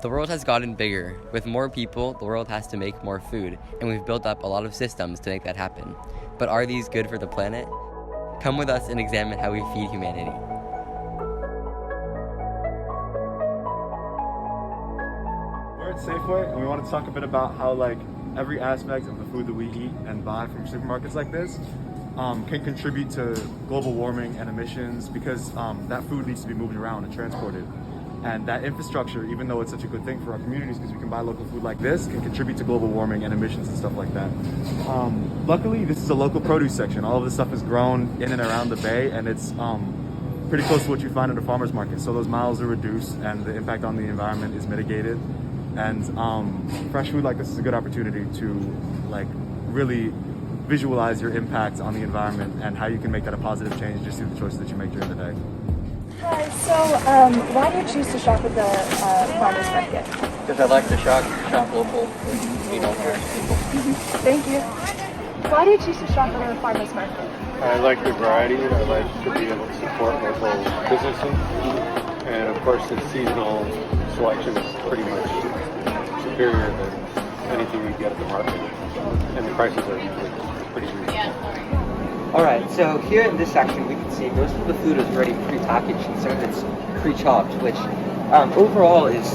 The world has gotten bigger. With more people, the world has to make more food, and we've built up a lot of systems to make that happen. But are these good for the planet? Come with us and examine how we feed humanity. We're at Safeway, and we want to talk a bit about how every aspect of the food that we eat and buy from supermarkets like this can contribute to global warming and emissions because that food needs to be moved around and transported. And that infrastructure, even though it's such a good thing for our communities because we can buy local food like this, can contribute to global warming and emissions and stuff like that. Luckily, this is a local produce section. All of this stuff is grown in and around the bay, and it's pretty close to what you find at a farmer's market. So those miles are reduced and the impact on the environment is mitigated. And fresh food like this is a good opportunity to really visualize your impact on the environment and how you can make that a positive change just through the choices that you make during the day. Hi, so why do you choose to shop at the farmers market? Because I like to shop local, you know, Thank you. Why do you choose to shop at a farmers market? I like the variety. I like to be able to support local businesses. And of course, the seasonal selection is pretty much superior than anything you get at the market. And the prices are usually pretty reasonable. Alright, so here in this section we can see most of the food is already pre-packaged and some of it's pre-chopped, which overall is,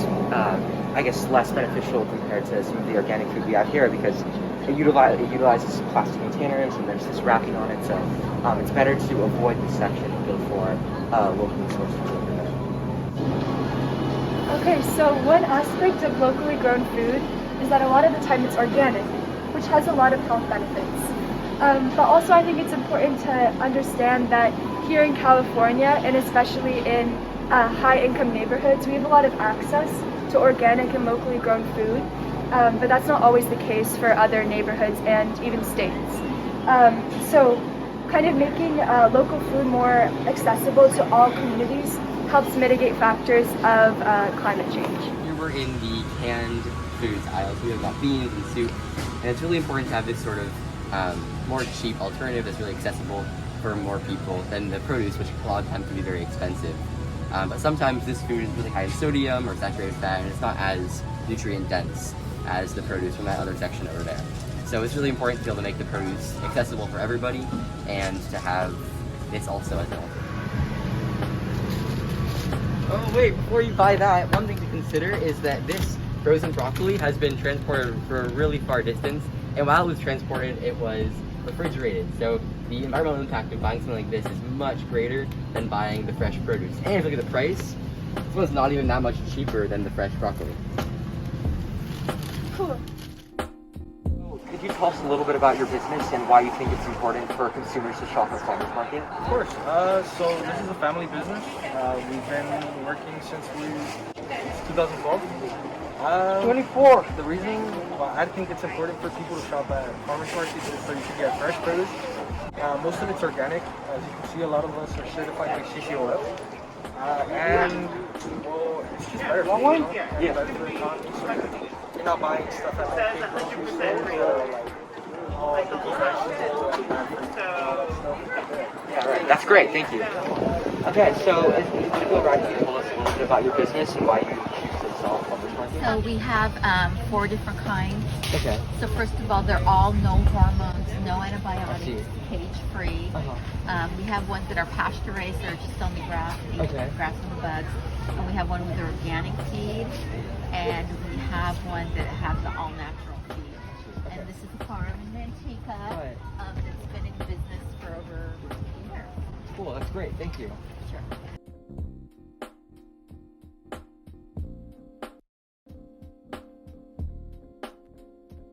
I guess, less beneficial compared to some of the organic food we have here because it utilizes plastic containers and there's this wrapping on it, so it's better to avoid this section and go for locally sourced food. Okay, so one aspect of locally grown food is that a lot of the time it's organic, which has a lot of health benefits. But also I think it's important to understand that here in California, and especially in high-income neighborhoods, we have a lot of access to organic and locally grown food, but that's not always the case for other neighborhoods and even states. So kind of making local food more accessible to all communities helps mitigate factors of climate change. Here we're in the canned foods aisle, so we've got beans and soup, and it's really important to have this sort of more cheap alternative that's really accessible for more people than the produce, which a lot of times can be very expensive. But sometimes this food is really high in sodium or saturated fat, and it's not as nutrient dense as the produce from that other section over there. So it's really important to be able to make the produce accessible for everybody and to have this also as well. Oh wait, before you buy that, one thing to consider is that this frozen broccoli has been transported for a really far distance, and while it was transported, it was refrigerated. So the environmental impact of buying something like this is much greater than buying the fresh produce. And if you look at the price, this one's not even that much cheaper than the fresh broccoli. Cool. Could you tell us a little bit about your business and why you think it's important for consumers to shop at farmers market? Of course. So this is a family business. We've been working since 2012. 24! The reason why I think it's important for people to shop at farmers markets is so you can get fresh produce. Most of it's organic. As you can see, a lot of us are certified by CCOF. And, well, it's just better for you, know? Yeah. Better for the economy. So you're not buying stuff at big grocery stores or all the professional and all that stuff. Yeah, right. That's great, thank you. Okay, so if you go right, can you tell us a little bit about your business and why you choose to sell at farmers market? So we have 4 different kinds. Okay. So first of all, they're all no hormones, no antibiotics, cage-free. We have ones that are pasture-raised, that are just on the grass, grass and the bugs. And we have one with organic feed, and we have one that has the all-natural feed. And this is a farm in Manteca that's been in business for over 15 years. Cool, that's great, thank you. Sure.